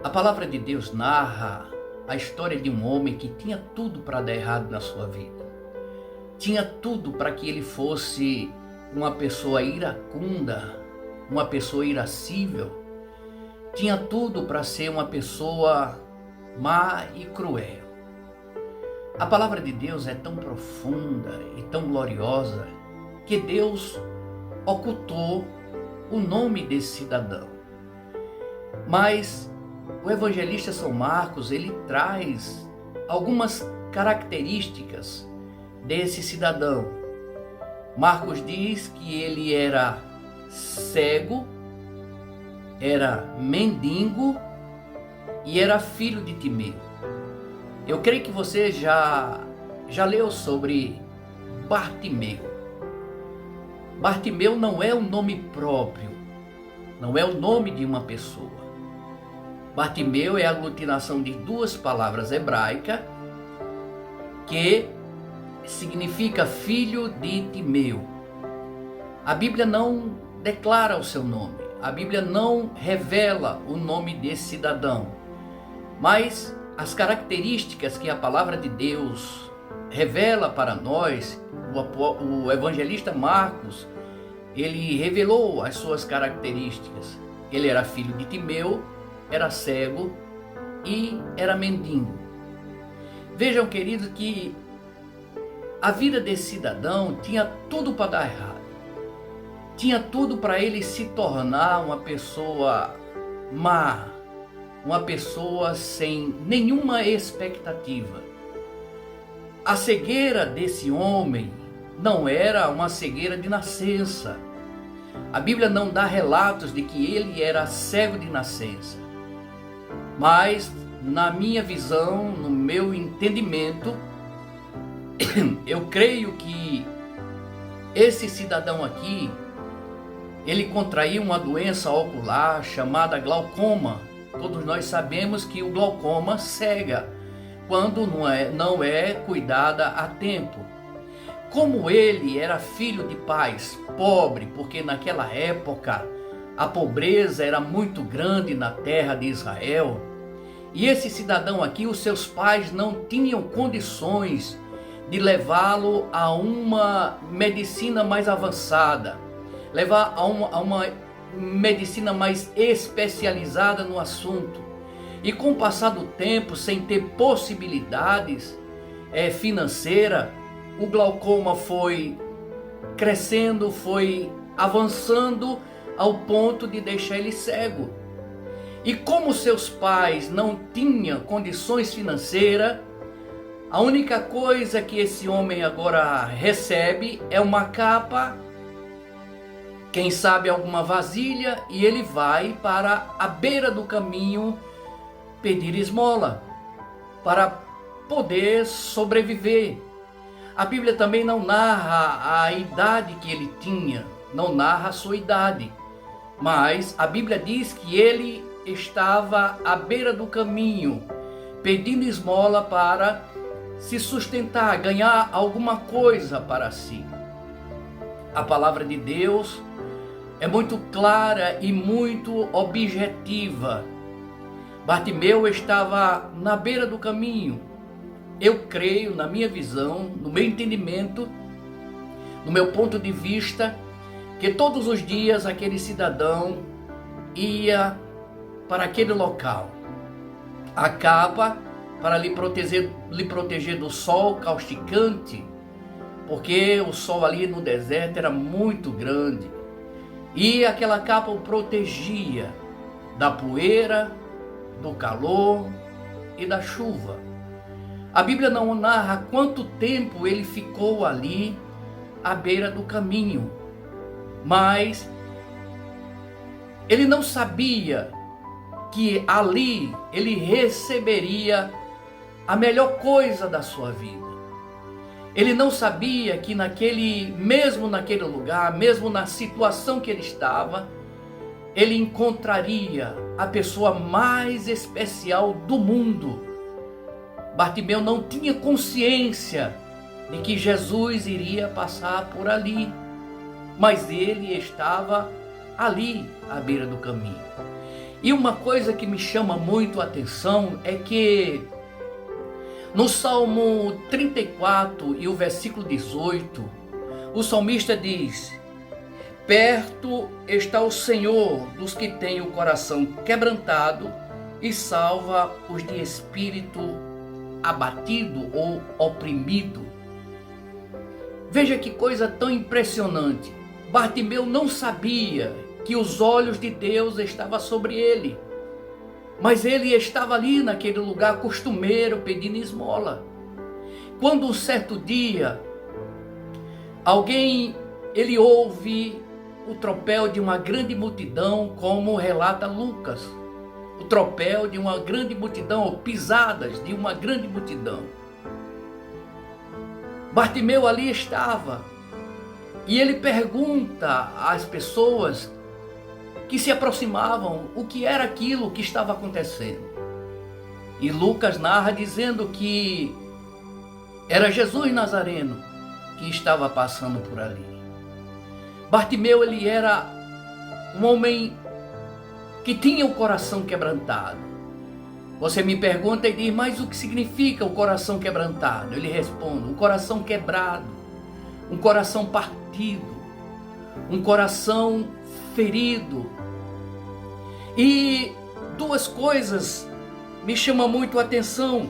A palavra de Deus narra a história de um homem que tinha tudo para dar errado na sua vida. Tinha tudo para que ele fosse uma pessoa iracunda, uma pessoa irascível. Tinha tudo para ser uma pessoa má e cruel. A palavra de Deus é tão profunda e tão gloriosa que Deus ocultou o nome desse cidadão. Mas o evangelista São Marcos, ele traz algumas características desse cidadão. Marcos diz que ele era cego, era mendigo e era filho de Timeu. Eu creio que você já leu sobre Bartimeu. Bartimeu não é um nome próprio, não é o nome de uma pessoa. Bartimeu é a aglutinação de duas palavras hebraicas que significa filho de Timeu. A Bíblia não declara o seu nome, a Bíblia não revela o nome desse cidadão, mas as características que a palavra de Deus revela para nós, o evangelista Marcos, ele revelou as suas características. Ele era filho de Timeu, era cego e era mendigo. Vejam, queridos, que a vida desse cidadão tinha tudo para dar errado. Tinha tudo para ele se tornar uma pessoa má, uma pessoa sem nenhuma expectativa. A cegueira desse homem não era uma cegueira de nascença. A Bíblia não dá relatos de que ele era cego de nascença. Mas, na minha visão, no meu entendimento, eu creio que esse cidadão aqui, ele contraiu uma doença ocular chamada glaucoma. Todos nós sabemos que o glaucoma cega quando não é cuidada a tempo. Como ele era filho de pais pobres, porque naquela época a pobreza era muito grande na terra de Israel, e esse cidadão aqui, os seus pais não tinham condições de levá-lo a uma medicina mais avançada, levar a uma medicina mais especializada no assunto. E com o passar do tempo, sem ter possibilidades financeiras, o glaucoma foi crescendo, foi avançando ao ponto de deixar ele cego. E como seus pais não tinham condições financeiras, a única coisa que esse homem agora recebe é uma capa, quem sabe alguma vasilha, e ele vai para a beira do caminho pedir esmola para poder sobreviver. A Bíblia também não narra a idade que ele tinha, não narra a sua idade, mas a Bíblia diz que ele estava à beira do caminho, pedindo esmola para se sustentar, ganhar alguma coisa para si. A palavra de Deus é muito clara e muito objetiva. Bartimeu estava na beira do caminho. Eu creio, na minha visão, no meu entendimento, no meu ponto de vista, que todos os dias aquele cidadão ia para aquele local. A capa para lhe proteger do sol causticante, porque o sol ali no deserto era muito grande. E aquela capa o protegia da poeira, do calor e da chuva. A Bíblia não narra quanto tempo ele ficou ali à beira do caminho, mas ele não sabia que ali ele receberia a melhor coisa da sua vida. Ele não sabia que mesmo naquele lugar, mesmo na situação que ele estava, ele encontraria a pessoa mais especial do mundo. Bartimeu não tinha consciência de que Jesus iria passar por ali, mas ele estava ali à beira do caminho. E uma coisa que me chama muito a atenção é que no Salmo 34 e o versículo 18, o salmista diz: perto está o Senhor dos que têm o coração quebrantado e salva os de espírito abatido ou oprimido. Veja que coisa tão impressionante. Bartimeu não sabia que os olhos de Deus estavam sobre ele, mas ele estava ali naquele lugar costumeiro pedindo esmola. Quando um certo dia ele ouve o tropel de uma grande multidão, como relata Lucas, o tropel de uma grande multidão, ou pisadas de uma grande multidão. Bartimeu ali estava, e ele pergunta às pessoas que se aproximavam o que era aquilo que estava acontecendo. E Lucas narra dizendo que era Jesus Nazareno que estava passando por ali. Bartimeu, ele era um homem que tinha o coração quebrantado. Você me pergunta e diz: mas o que significa o coração quebrantado? Ele responde: um coração quebrado, um coração partido, um coração ferido. E duas coisas me chamam muito a atenção.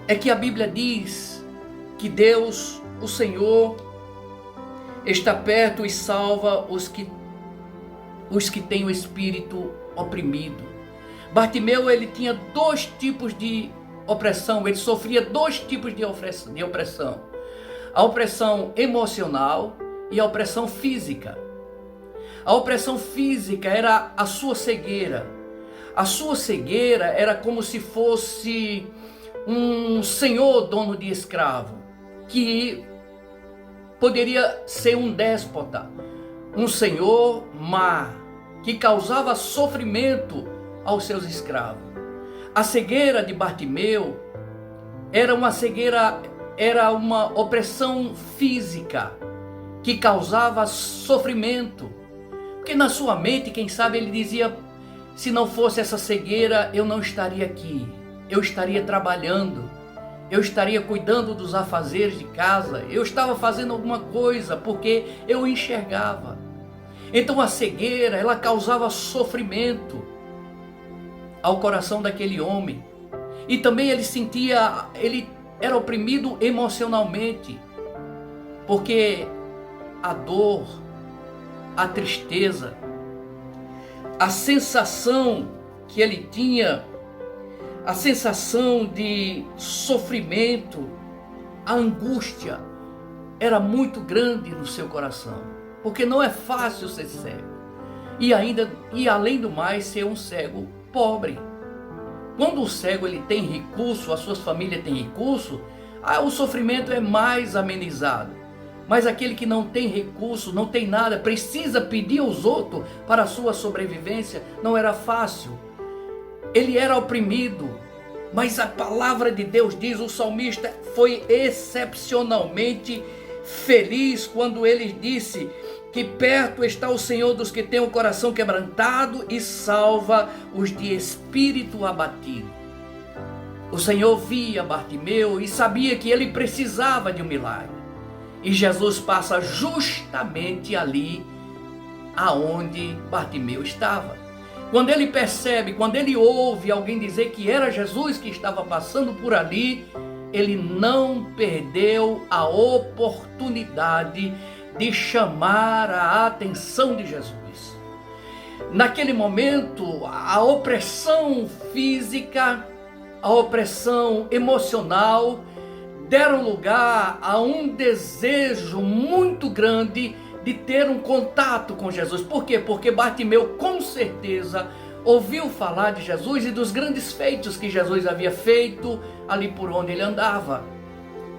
É que a Bíblia diz que Deus, o Senhor, está perto e salva os que têm o espírito oprimido. Bartimeu, ele tinha dois tipos de opressão, ele sofria dois tipos de opressão. A opressão emocional e a opressão física. A opressão física era a sua cegueira. A sua cegueira era como se fosse um senhor dono de escravo, que poderia ser um déspota, um senhor má, que causava sofrimento aos seus escravos. A cegueira de Bartimeu era uma opressão física que causava sofrimento. Porque na sua mente, quem sabe, ele dizia: se não fosse essa cegueira, eu não estaria aqui, eu estaria trabalhando, eu estaria cuidando dos afazeres de casa, eu estava fazendo alguma coisa, porque eu enxergava. Então a cegueira, ela causava sofrimento ao coração daquele homem. E também ele era oprimido emocionalmente, porque a dor, a tristeza, a sensação que ele tinha, a sensação de sofrimento, a angústia era muito grande no seu coração, porque não é fácil ser cego e além do mais ser um cego pobre. Quando o cego ele tem recurso, a sua família tem recurso, o sofrimento é mais amenizado. Mas aquele que não tem recurso, não tem nada, precisa pedir aos outros para a sua sobrevivência, não era fácil. Ele era oprimido, mas a palavra de Deus diz, o salmista foi excepcionalmente feliz quando ele disse que perto está o Senhor dos que têm o coração quebrantado e salva os de espírito abatido. O Senhor via Bartimeu e sabia que ele precisava de um milagre. E Jesus passa justamente ali aonde Bartimeu estava. Quando ele percebe, quando ele ouve alguém dizer que era Jesus que estava passando por ali, ele não perdeu a oportunidade de chamar a atenção de Jesus. Naquele momento, a opressão física, a opressão emocional deram lugar a um desejo muito grande de ter um contato com Jesus. Por quê? Porque Bartimeu com certeza ouviu falar de Jesus e dos grandes feitos que Jesus havia feito ali por onde ele andava.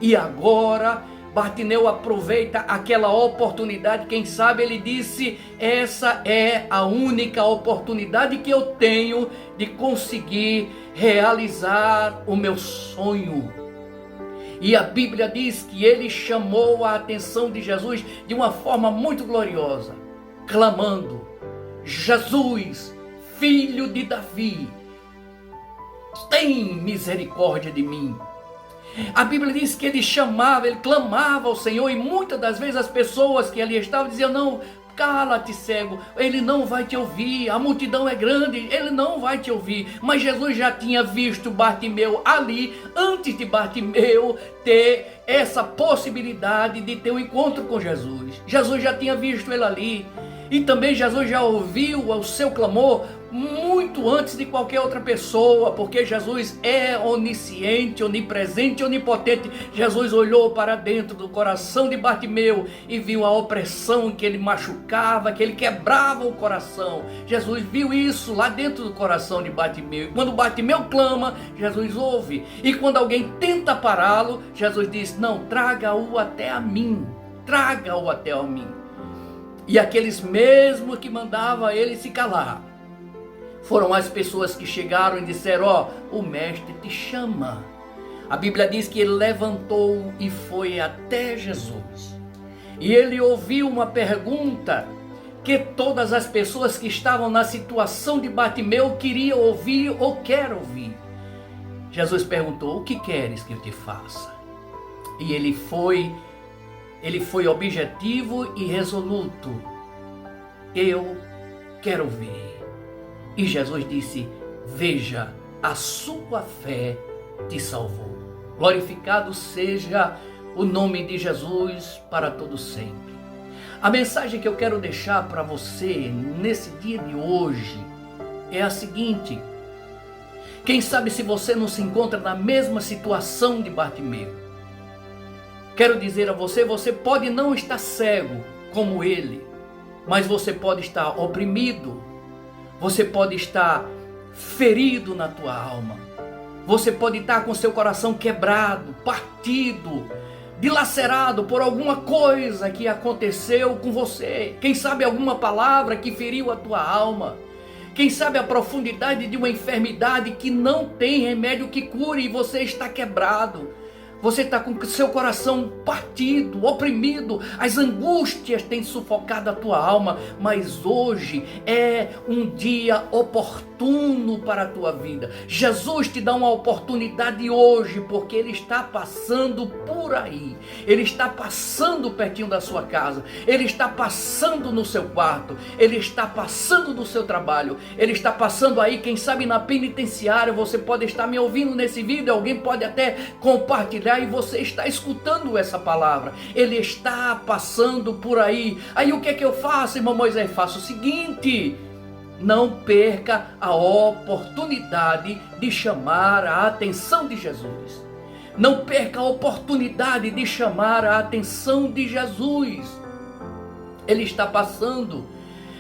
E agora Bartimeu aproveita aquela oportunidade, quem sabe ele disse: essa é a única oportunidade que eu tenho de conseguir realizar o meu sonho. E a Bíblia diz que ele chamou a atenção de Jesus de uma forma muito gloriosa, clamando: Jesus, filho de Davi, tem misericórdia de mim. A Bíblia diz que ele chamava, ele clamava ao Senhor, e muitas das vezes as pessoas que ali estavam diziam: não, cala-te, cego, ele não vai te ouvir, a multidão é grande, ele não vai te ouvir. Mas Jesus já tinha visto Bartimeu ali, antes de Bartimeu ter essa possibilidade de ter um encontro com Jesus. Jesus já tinha visto ele ali, e também Jesus já ouviu o seu clamor muito antes de qualquer outra pessoa, porque Jesus é onisciente, onipresente, onipotente. Jesus olhou para dentro do coração de Bartimeu e viu a opressão que ele machucava, que ele quebrava o coração. Jesus viu isso lá dentro do coração de Bartimeu. E quando Bartimeu clama, Jesus ouve. E quando alguém tenta pará-lo, Jesus diz: não, traga-o até a mim, traga-o até a mim. E aqueles mesmos que mandavam ele se calar foram as pessoas que chegaram e disseram: ó, o mestre te chama. A Bíblia diz que ele levantou e foi até Jesus. E ele ouviu uma pergunta que todas as pessoas que estavam na situação de Bartimeu queriam ouvir ou querem ouvir. Jesus perguntou: o que queres que eu te faça? E ele foi objetivo e resoluto: eu quero ver. E Jesus disse: veja, a sua fé te salvou. Glorificado seja o nome de Jesus para todo sempre. A mensagem que eu quero deixar para você nesse dia de hoje é a seguinte: quem sabe se você não se encontra na mesma situação de Bartimeu. Quero dizer a você, você pode não estar cego como ele, mas você pode estar oprimido, você pode estar ferido na tua alma, você pode estar com seu coração quebrado, partido, dilacerado por alguma coisa que aconteceu com você. Quem sabe alguma palavra que feriu a tua alma. Quem sabe a profundidade de uma enfermidade que não tem remédio que cure e você está quebrado. Você está com seu coração partido, oprimido, as angústias têm sufocado a tua alma, mas hoje é um dia oportuno para a tua vida. Jesus te dá uma oportunidade hoje, porque Ele está passando por aí, Ele está passando pertinho da sua casa, Ele está passando no seu quarto, Ele está passando no seu trabalho, Ele está passando aí, quem sabe na penitenciária. Você pode estar me ouvindo nesse vídeo, alguém pode até compartilhar e você está escutando essa palavra. Ele está passando por aí. Aí o que é que eu faço, irmão Moisés? Faço o seguinte: não perca a oportunidade de chamar a atenção de Jesus. Não perca a oportunidade de chamar a atenção de Jesus. Ele está passando.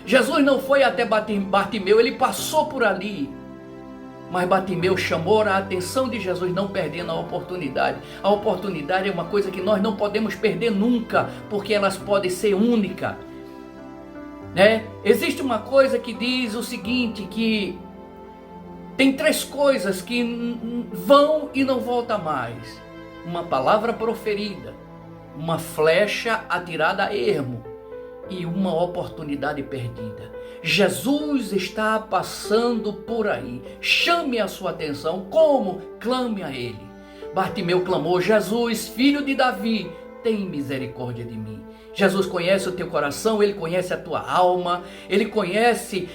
Jesus não foi até Bartimeu, ele passou por ali. Mas Bartimeu chamou a atenção de Jesus, não perdendo a oportunidade. A oportunidade é uma coisa que nós não podemos perder nunca, porque elas podem ser únicas, né? Existe uma coisa que diz o seguinte, que tem 3 coisas que vão e não voltam mais: uma palavra proferida, uma flecha atirada a ermo e uma oportunidade perdida. Jesus está passando por aí. Chame a sua atenção. Como? Clame a Ele. Bartimeu clamou: Jesus, filho de Davi, tem misericórdia de mim. Jesus conhece o teu coração, Ele conhece a tua alma, Ele conhece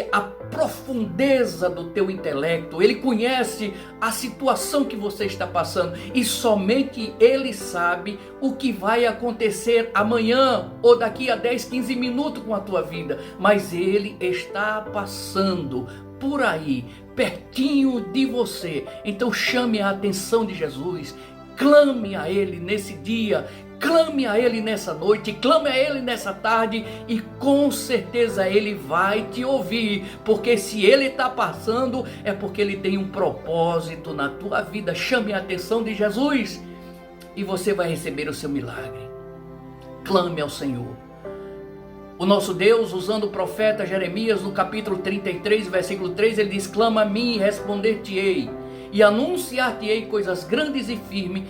a profundeza do teu intelecto, Ele conhece a situação que você está passando, e somente Ele sabe o que vai acontecer amanhã ou daqui a 10, 15 minutos com a tua vida, mas Ele está passando por aí, pertinho de você. Então chame a atenção de Jesus, clame a Ele nesse dia, clame a Ele nessa noite, clame a Ele nessa tarde, e com certeza Ele vai te ouvir, porque se Ele está passando é porque Ele tem um propósito na tua vida. Chame a atenção de Jesus e você vai receber o seu milagre. Clame ao Senhor. O nosso Deus, usando o profeta Jeremias no capítulo 33, versículo 3, ele diz: clama a mim e responder-te-ei, e anunciar-te-ei coisas grandes e firmes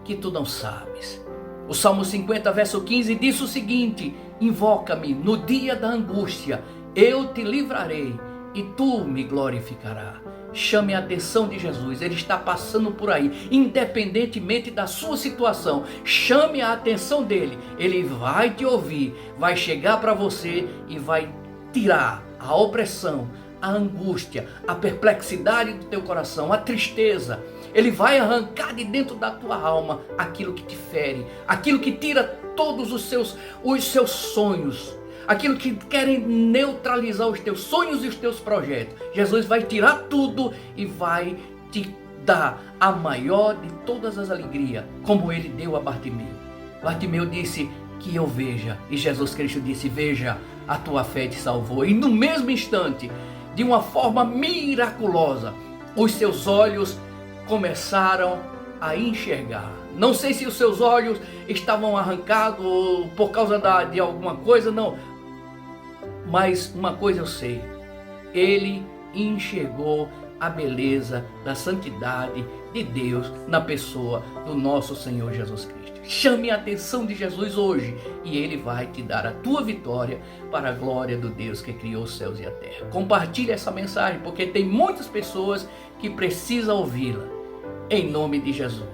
que tu não sabes. O Salmo 50, verso 15 diz o seguinte: invoca-me no dia da angústia, eu te livrarei e tu me glorificarás. Chame a atenção de Jesus, ele está passando por aí, independentemente da sua situação. Chame a atenção dele, ele vai te ouvir, vai chegar para você e vai tirar a opressão, a angústia, a perplexidade do teu coração, a tristeza. Ele vai arrancar de dentro da tua alma aquilo que te fere, aquilo que tira todos os seus sonhos, aquilo que querem neutralizar os teus sonhos e os teus projetos. Jesus vai tirar tudo e vai te dar a maior de todas as alegrias, como ele deu a Bartimeu. Bartimeu disse que eu veja, e Jesus Cristo disse: veja, a tua fé te salvou. E no mesmo instante, de uma forma miraculosa, os seus olhos começaram a enxergar. Não sei se os seus olhos estavam arrancados por causa de alguma coisa, não. Mas uma coisa eu sei, ele enxergou a beleza da santidade de Deus na pessoa do nosso Senhor Jesus Cristo. Chame a atenção de Jesus hoje e ele vai te dar a tua vitória para a glória do Deus que criou os céus e a terra. Compartilhe essa mensagem porque tem muitas pessoas que precisam ouvi-la. Em nome de Jesus.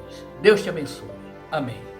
Deus te abençoe. Amém.